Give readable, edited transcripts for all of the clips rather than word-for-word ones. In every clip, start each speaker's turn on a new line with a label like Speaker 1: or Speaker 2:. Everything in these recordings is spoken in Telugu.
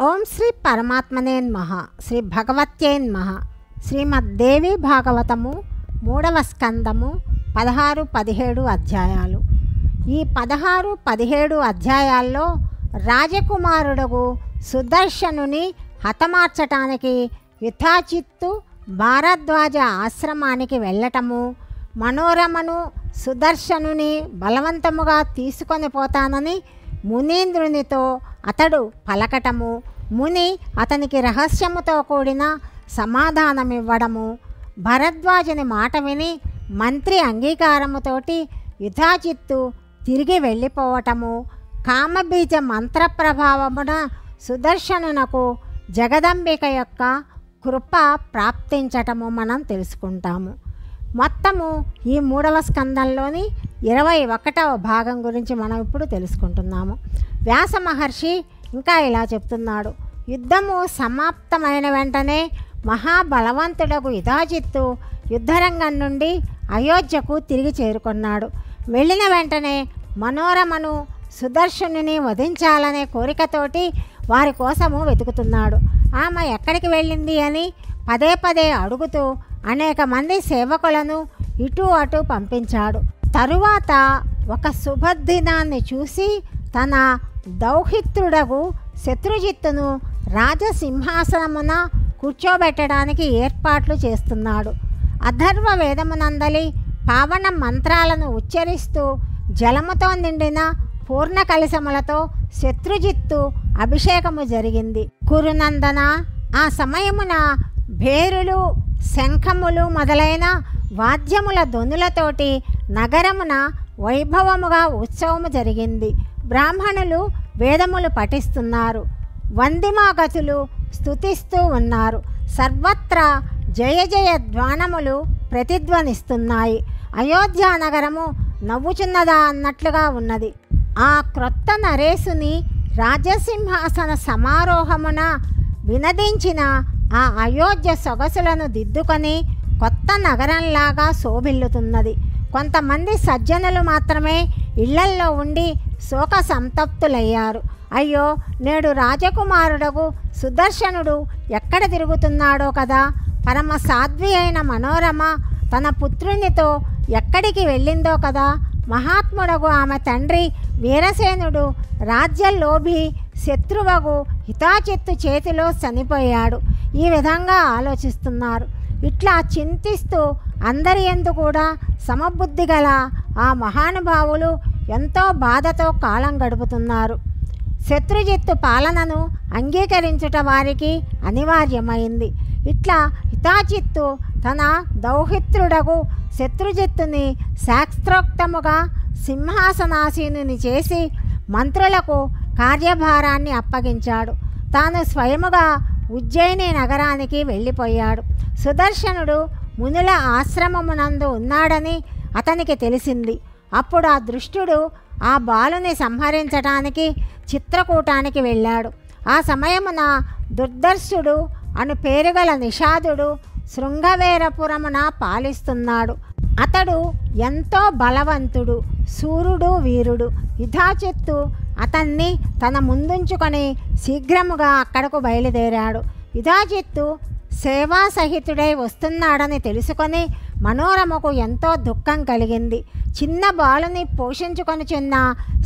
Speaker 1: ఓం శ్రీ పరమాత్మనే నమః. శ్రీ భగవత్యై నమః. శ్రీమద్దేవి భాగవతము 3వ స్కందము 16-17 అధ్యాయాలు. ఈ 16-17 అధ్యాయాల్లో రాజకుమారుడు సుదర్శనుని హతమార్చటానికి యుధాజిత్తు భారద్వాజ ఆశ్రమానికి వెళ్ళటము, మనోరమను సుదర్శనుని బలవంతముగా తీసుకొని పోతానని మునీంద్రునితో అతడు పలకటము, ముని అతనికి రహస్యముతో కూడిన సమాధానమివ్వడము, భరద్వాజుని మాట విని మంత్రి అంగీకారముతోటి యుధాజిత్తు తిరిగి వెళ్ళిపోవటము, కామబీజ మంత్ర ప్రభావమున సుదర్శనునకు జగదంబిక యొక్క కృప ప్రాప్తించటము మనం తెలుసుకుంటాము. మొత్తము ఈ 3వ స్కందంలోని 21వ భాగం గురించి మనం ఇప్పుడు తెలుసుకుంటున్నాము. వ్యాస మహర్షి ఇంకా ఇలా చెప్తున్నాడు. యుద్ధము సమాప్తమైన వెంటనే మహాబలవంతుడకు యుధాజిత్తు యుద్ధరంగం నుండి అయోధ్యకు తిరిగి చేరుకున్నాడు. వెళ్ళిన వెంటనే మనోరమను సుదర్శనుని వధించాలనే కోరికతోటి వారి కోసము వెతుకుతున్నాడు. ఆమె ఎక్కడికి వెళ్ళింది అని పదే పదే అడుగుతూ అనేక మంది సేవకులను ఇటు అటు పంపించాడు. తరువాత ఒక శుభదినాన్ని చూసి తన దౌహిత్రుడగు శత్రుజిత్తును రాజసింహాసనమున కూర్చోబెట్టడానికి ఏర్పాట్లు చేస్తున్నాడు. అథర్వ వేదమునందలి పావన మంత్రాలను ఉచ్చరిస్తూ జలముతో నిండిన పూర్ణ కలశములతో శత్రుజిత్తు అభిషేకము జరిగింది. కురునందన ఆ సమయమున భేరులు, శంఖములు మొదలైన వాద్యముల ధ్వనులతోటి నగరమున వైభవముగా ఉత్సవము జరిగింది. బ్రాహ్మణులు వేదములు పఠిస్తున్నారు, వందిమాగతులు స్తుతిస్తూ ఉన్నారు. సర్వత్రా జయ జయ ధ్వానములు ప్రతిధ్వనిస్తున్నాయి. అయోధ్య నగరము నవ్వుచున్నదా అన్నట్లుగా ఉన్నది. ఆ క్రొత్త నరేసుని రాజసింహాసన సమారోహమున వినదించిన ఆ అయోధ్య సొగసులను దిద్దుకొని కొత్త నగరంలాగా శోభిల్లుతున్నది. కొంతమంది సజ్జనులు మాత్రమే ఇళ్లల్లో ఉండి శోక సంతప్తులయ్యారు. అయ్యో, నేడు రాజకుమారుడకు సుదర్శనుడు ఎక్కడ తిరుగుతున్నాడో కదా, పరమ సాధ్వి అయిన మనోరమ తన పుత్రునితో ఎక్కడికి వెళ్ళిందో కదా, మహాత్ముడగు ఆమె తండ్రి వీరసేనుడు రాజ్యలోభి శత్రువగు హితాచిత్తు చేతిలో చనిపోయాడు. ఈ విధంగా ఆలోచిస్తున్నారు. ఇట్లా చింతిస్తూ అందరి యందు కూడా సమబుద్ధి గల ఆ మహానుభావులు ఎంతో బాధతో కాలం గడుపుతున్నారు. శత్రుజిత్తు పాలనను అంగీకరించుట వారికి అనివార్యమైంది. ఇట్లా హితాచిత్తు తన దౌహిత్రుడగు శత్రుజిత్తుని శాస్త్రోక్తముగా సింహాసనాసీనుని చేసి మంత్రులకు కార్యభారాన్ని అప్పగించాడు. తాను స్వయముగా ఉజ్జయిని నగరానికి వెళ్ళిపోయాడు. సుదర్శనుడు మునుల ఆశ్రమమునందు ఉన్నాడని అతనికి తెలిసింది. అప్పుడు ఆ దృష్టుడు ఆ బాలుని సంహరించటానికి చిత్రకూటానికి వెళ్ళాడు. ఆ సమయమున దుర్దర్శుడు అను పేరుగల నిషాదుడు శృంగవేరపురమున పాలిస్తున్నాడు. అతడు ఎంతో బలవంతుడు, శూరుడు, వీరుడు. యుధాజిత్తు అతన్ని తన ముందుంచుకొని శీఘ్రముగా అక్కడకు బయలుదేరాడు. యుధాజిత్తు సేవాసహితుడై వస్తున్నాడని తెలుసుకొని మనోరమకు ఎంతో దుఃఖం కలిగింది. చిన్న బాలుని పోషించుకొనిచున్న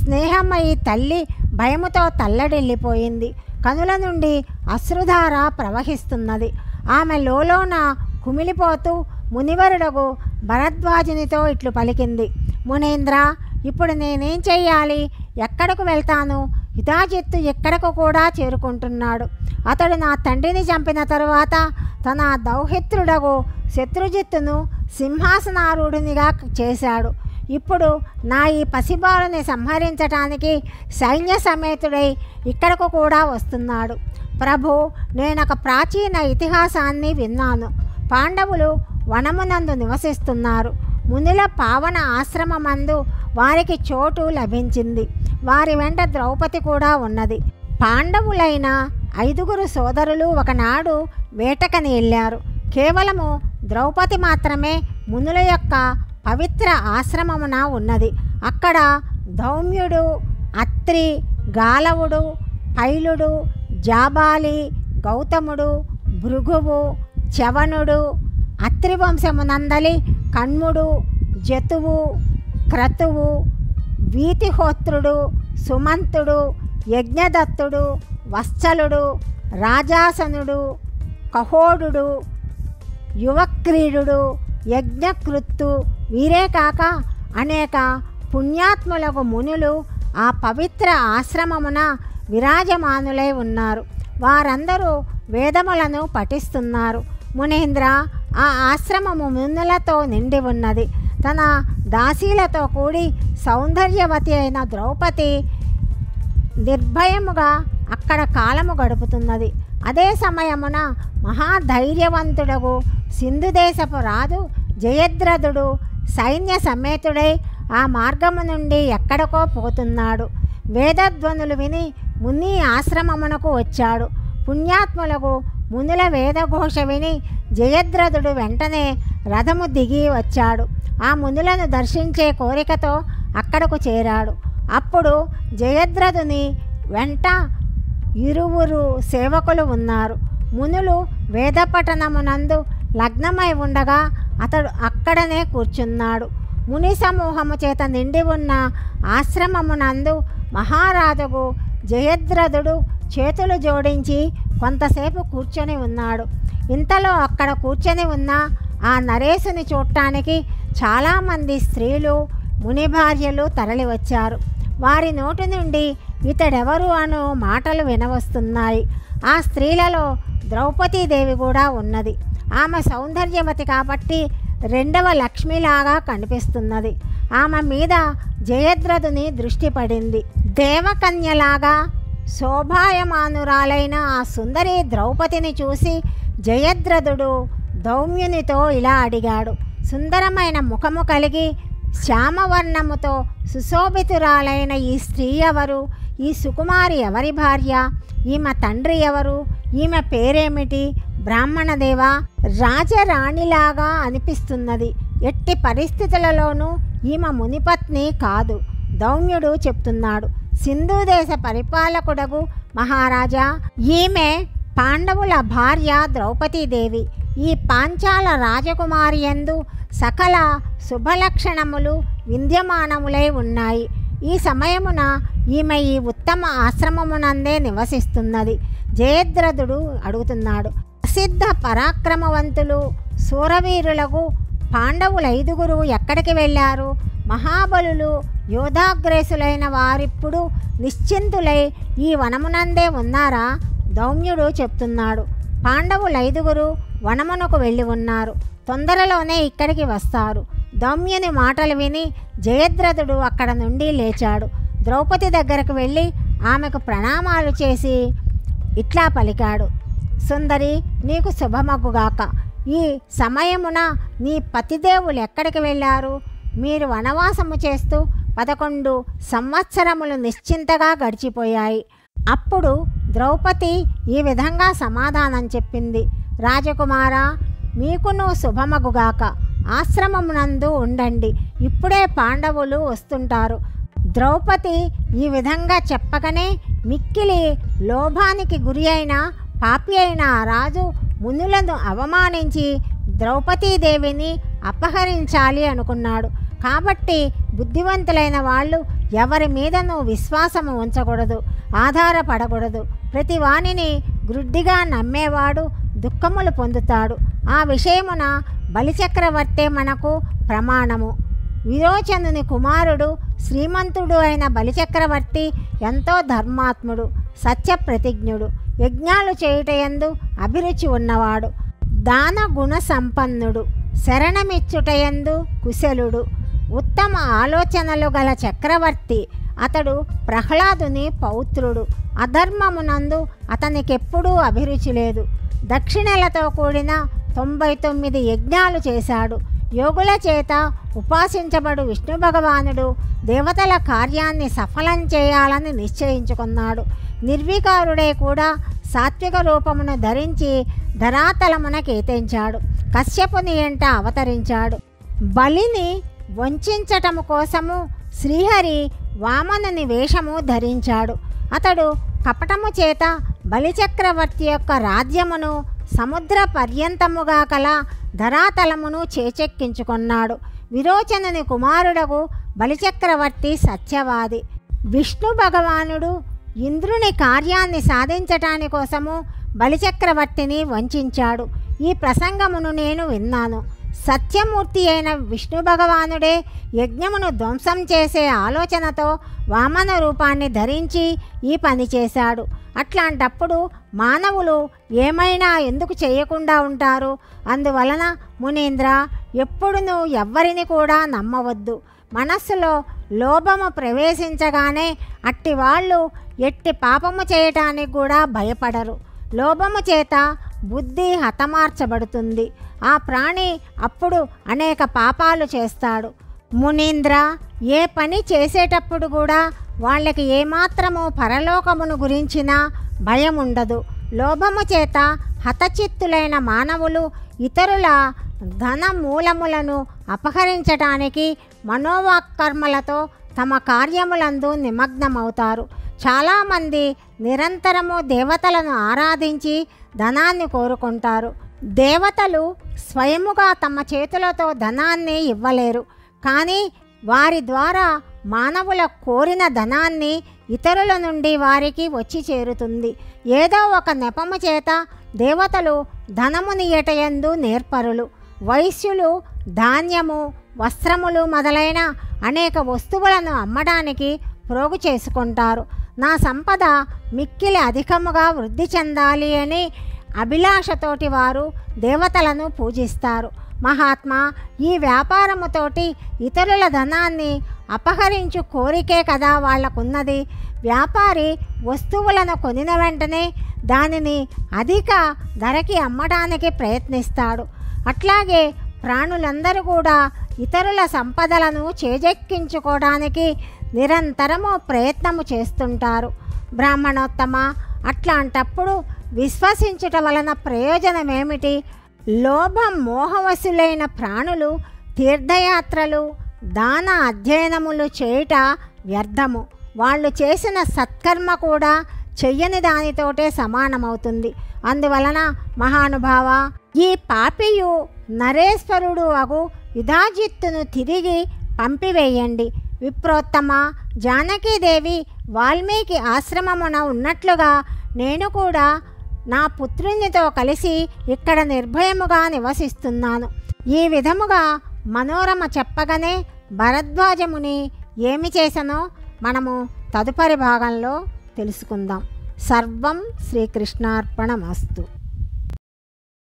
Speaker 1: స్నేహమయి తల్లి భయముతో తల్లడిల్లిపోయింది. కనుల నుండి అశ్రుధార ప్రవహిస్తున్నది. ఆమె లోలోన కుమిలిపోతూ మునివరుడగు భరద్వాజునితో ఇట్లు పలికింది. మునీంద్ర, ఇప్పుడు నేనేం చెయ్యాలి? ఎక్కడకు వెళ్తాను? యుధాజిత్తు ఎక్కడకు కూడా చేరుకుంటున్నాడు. అతడు నా తండ్రిని చంపిన తరువాత తన దౌహిత్రుడగు శత్రుజిత్తును సింహాసనారూఢునిగా చేశాడు. ఇప్పుడు నా ఈ పసిబాలుని సంహరించటానికి సైన్య సమేతుడై ఇక్కడకు కూడా వస్తున్నాడు. ప్రభు, నేనొక ప్రాచీన ఇతిహాసాన్ని విన్నాను. పాండవులు వనమునందు నివసిస్తున్నారు. మునుల పావన ఆశ్రమమందు వారికి చోటు లభించింది. వారి వెంట ద్రౌపది కూడా ఉన్నది. పాండవులైన 5 సోదరులు ఒకనాడు వేటకని వెళ్ళారు. కేవలము ద్రౌపది మాత్రమే మునుల యొక్క పవిత్ర ఆశ్రమమున ఉన్నది. అక్కడ ధౌమ్యుడు, అత్రి, గాలవుడు, పైలుడు, జాబాలి, గౌతముడు, భృగువు, చవనుడు, అత్రివంశమునందలి కణ్ముడు, జతువు, క్రతువు, వీతిహోత్రుడు, సుమంతుడు, యజ్ఞదత్తుడు, వత్సలుడు, రాజాసనుడు, కహోడు, యువక్రీడు, యజ్ఞకృత్తు, వీరే కాక అనేక పుణ్యాత్ములకు మునులు ఆ పవిత్ర ఆశ్రమమున విరాజమానులై ఉన్నారు. వారందరూ వేదములను పఠిస్తున్నారు. మునీంద్ర, ఆ ఆశ్రమము మునులతో నిండి ఉన్నది. తన దాసీలతో కూడి సౌందర్యవతి అయిన ద్రౌపది నిర్భయముగా అక్కడ కాలము గడుపుతున్నది. అదే సమయమున మహాధైర్యవంతుడగు సింధుదేశపు రాజు జయద్రథుడు సైన్య సమేతుడై ఆ మార్గము నుండి ఎక్కడికో పోతున్నాడు. వేదధ్వనులు విని ముని ఆశ్రమమునకు వచ్చాడు. పుణ్యాత్ములకు మునుల వేదఘోష విని జయద్రథుడు వెంటనే రథము దిగి వచ్చాడు. ఆ మునులను దర్శించే కోరికతో అక్కడకు చేరాడు. అప్పుడు జయద్రథుని వెంట ఇరువురు సేవకులు ఉన్నారు. మునులు వేదపఠనమునందు లగ్నమై ఉండగా అతడు అక్కడనే కూర్చున్నాడు. ముని సమూహము చేత నిండి ఉన్న ఆశ్రమమునందు మహారాజుకు జయద్రథుడు చేతులు జోడించి కొంతసేపు కూర్చొని ఉన్నాడు. ఇంతలో అక్కడ కూర్చొని ఉన్న ఆ నరేశుని చూడటానికి చాలామంది స్త్రీలు, ముని భార్యలు తరలి వచ్చారు. వారి నోటి నుండి ఇతడెవరు అను మాటలు వినవస్తున్నాయి. ఆ స్త్రీలలో ద్రౌపదీదేవి కూడా ఉన్నది. ఆమె సౌందర్యవతి కాబట్టి రెండవ లక్ష్మిలాగా కనిపిస్తున్నది. ఆమె మీద జయద్రథుని దృష్టి పడింది. దేవకన్యలాగా శోభాయమానురాలైన ఆ సుందరి ద్రౌపదిని చూసి జయద్రథుడు దౌమ్యునితో ఇలా అడిగాడు. సుందరమైన ముఖము కలిగి శ్యామవర్ణముతో సుశోభితురాలైన ఈ స్త్రీ ఎవరు? ఈ సుకుమారి ఎవరి భార్య? ఈమె తండ్రి ఎవరు? ఈమె పేరేమిటి? బ్రాహ్మణదేవా? రాజరాణిలాగా అనిపిస్తున్నది. ఎట్టి పరిస్థితులలోనూ ఈమె మునిపత్ని కాదు. దౌమ్యుడు చెప్తున్నాడు. సింధుదేశ పరిపాలకుడగు మహారాజా, ఈమె పాండవుల భార్య ద్రౌపదీదేవి. ఈ పాంచాల రాజకుమారి యందు సకల శుభలక్షణములు విద్యమానములై ఉన్నాయి. ఈ సమయమున ఈమె ఈ ఉత్తమ ఆశ్రమమునందే నివసిస్తున్నది. జయద్రథుడు అడుగుతున్నాడు. ప్రసిద్ధ పరాక్రమవంతులు శూరవీరులకు పాండవులైదుగురు ఎక్కడికి వెళ్ళారు? మహాబలులు యోధాగ్రేసులైన వారిప్పుడు నిశ్చింతులై ఈ వనమునందే ఉన్నారా? దౌమ్యుడు చెప్తున్నాడు. పాండవులైదుగురు వనమునకు వెళ్ళి ఉన్నారు. తొందరలోనే ఇక్కడికి వస్తారు. దౌమ్యుని మాటలు విని జయద్రథుడు అక్కడ నుండి లేచాడు. ద్రౌపది దగ్గరకు వెళ్ళి ఆమెకు ప్రణామాలు చేసి ఇట్లా పలికాడు. సుందరి, నీకు శుభమగుగాక. ఈ సమయమున నీ పతిదేవులు ఎక్కడికి వెళ్ళారు? మీరు వనవాసము చేస్తూ 11 సంవత్సరములు నిశ్చింతగా గడిచిపోయాయి. అప్పుడు ద్రౌపది ఈ విధంగా సమాధానం చెప్పింది. రాజకుమారా, మీకును శుభమగుగాక. ఆశ్రమమునందు ఉండండి. ఇప్పుడే పాండవులు వస్తుంటారు. ద్రౌపది ఈ విధంగా చెప్పగానే మిక్కిలి లోభానికి గురి అయిన పాపి అయిన ఆ రాజు మునులను అవమానించి ద్రౌపదీదేవిని అపహరించాలి అనుకున్నాడు. కాబట్టి బుద్ధివంతులైన వాళ్ళు ఎవరి మీదనూ విశ్వాసము ఉంచకూడదు, ఆధారపడకూడదు. ప్రతి వానిని గ్రుడ్డిగా నమ్మేవాడు దుఃఖములు పొందుతాడు. ఆ విషయమున బలిచక్రవర్తే మనకు ప్రమాణము. విరోచనుని కుమారుడు శ్రీమంతుడు అయిన బలిచక్రవర్తి ఎంతో ధర్మాత్ముడు, సత్యప్రతిజ్ఞుడు, యజ్ఞాలు చేయుటయందు అభిరుచి ఉన్నవాడు, దాన గుణ సంపన్నుడు, శరణమిచ్చుటయందు కుశలుడు, ఉత్తమ ఆలోచనలు గల చక్రవర్తి. అతడు ప్రహ్లాదుని పౌత్రుడు. అధర్మమునందు అతనికెప్పుడూ అభిరుచి లేదు. దక్షిణలతో కూడిన 99 యజ్ఞాలు చేశాడు. యోగుల చేత ఉపాసించబడు విష్ణు భగవానుడు దేవతల కార్యాన్ని సఫలం చేయాలని నిశ్చయించుకున్నాడు. నిర్వికారుడే కూడా సాత్విక రూపమును ధరించి ధరాతలమున కేతించాడు. కశ్యపుని ఎంట అవతరించాడు. బలిని వంచటము కోసము శ్రీహరి వామనుని వేషము ధరించాడు. అతడు కపటము చేత బలిచక్రవర్తి యొక్క రాజ్యమును సముద్ర పర్యంతముగా కల ధరాతలమును చేచెక్కించుకొన్నాడు. విరోచనుని కుమారుడగు బలిచక్రవర్తి సత్యవాది. విష్ణు భగవానుడు ఇంద్రుని కార్యాన్ని సాధించటాని కోసము బలిచక్రవర్తిని వంచాడు. ఈ ప్రసంగమును నేను విన్నాను. సత్యమూర్తి అయిన విష్ణు భగవానుడే యజ్ఞమును ధ్వంసం చేసే ఆలోచనతో వామన రూపాన్ని ధరించి ఈ పని చేశాడు. అట్లాంటప్పుడు మానవులు ఏమైనా ఎందుకు చేయకుండా ఉంటారు? అందువలన మునీంద్ర, ఎప్పుడునూ ఎవ్వరిని కూడా నమ్మవద్దు. మనస్సులో లోభము ప్రవేశించగానే అట్టి వాళ్ళు ఎట్టి పాపము చేయటానికి కూడా భయపడరు. లోభము చేత బుద్ధి హతమార్చబడుతుంది. ఆ ప్రాణి అప్పుడు అనేక పాపాలు చేస్తాడు. మునీంద్ర, ఏ పని చేసేటప్పుడు కూడా వాళ్ళకి ఏమాత్రము పరలోకమును గురించిన భయం ఉండదు. లోభము చేత హతచిత్తులైన మానవులు ఇతరుల ధన మూలములను అపహరించటానికి మనోవాక్కర్మలతో తమ కార్యములందు నిమగ్నమవుతారు. చాలామంది నిరంతరము దేవతలను ఆరాధించి ధనాన్ని కోరుకుంటారు. దేవతలు స్వయముగా తమ చేతులతో ధనాన్ని ఇవ్వలేరు. కానీ వారి ద్వారా మానవుల కోరిన ధనాన్ని ఇతరుల నుండి వారికి వచ్చి చేరుతుంది. ఏదో ఒక నెపము చేత దేవతలు ధనమునియటయందు నేర్పరులు. వైశ్యులు ధాన్యము, వస్త్రములు మొదలైన అనేక వస్తువులను అమ్మడానికి ప్రోగు చేసుకుంటారు. నా సంపద మిక్కిలి అధికముగా వృద్ధి చెందాలి అని అభిలాషతోటి వారు దేవతలను పూజిస్తారు. మహాత్మా, ఈ వ్యాపారముతోటి ఇతరుల ధనాన్ని అపహరించు కోరికే కదా వాళ్లకున్నది. వ్యాపారి వస్తువులను కొనిన వెంటనే దానిని అధిక ధరకి అమ్మడానికి ప్రయత్నిస్తాడు. అట్లాగే ప్రాణులందరూ కూడా ఇతరుల సంపదలను చేజెక్కించుకోవడానికి నిరంతరము ప్రయత్నము చేస్తుంటారు. బ్రాహ్మణోత్తమ, అట్లాంటప్పుడు విశ్వసించుట వలన ప్రయోజనమేమిటి? లోభం మోహవశులైన ప్రాణులు తీర్థయాత్రలు, దాన అధ్యయనములు చేయుట వ్యర్థము. వాళ్ళు చేసిన సత్కర్మ కూడా చెయ్యని దానితోటే సమానమవుతుంది. అందువలన మహానుభావ, ఈ పాపియు నరేశ్వరుడు అగు యుధాజిత్తును తిరిగి పంపివేయండి. విప్రోత్తమ, జానకీదేవి వాల్మీకి ఆశ్రమమున ఉన్నట్లుగా నేను కూడా నా పుత్రునితో కలిసి ఇక్కడ నిర్భయముగా నివసిస్తున్నాను. ఈ విధముగా మనోరమ చెప్పగానే భరద్వాజముని ఏమి చేసనో మనము తదుపరి భాగంలో తెలుసుకుందాం. సర్వం శ్రీకృష్ణార్పణమస్తు.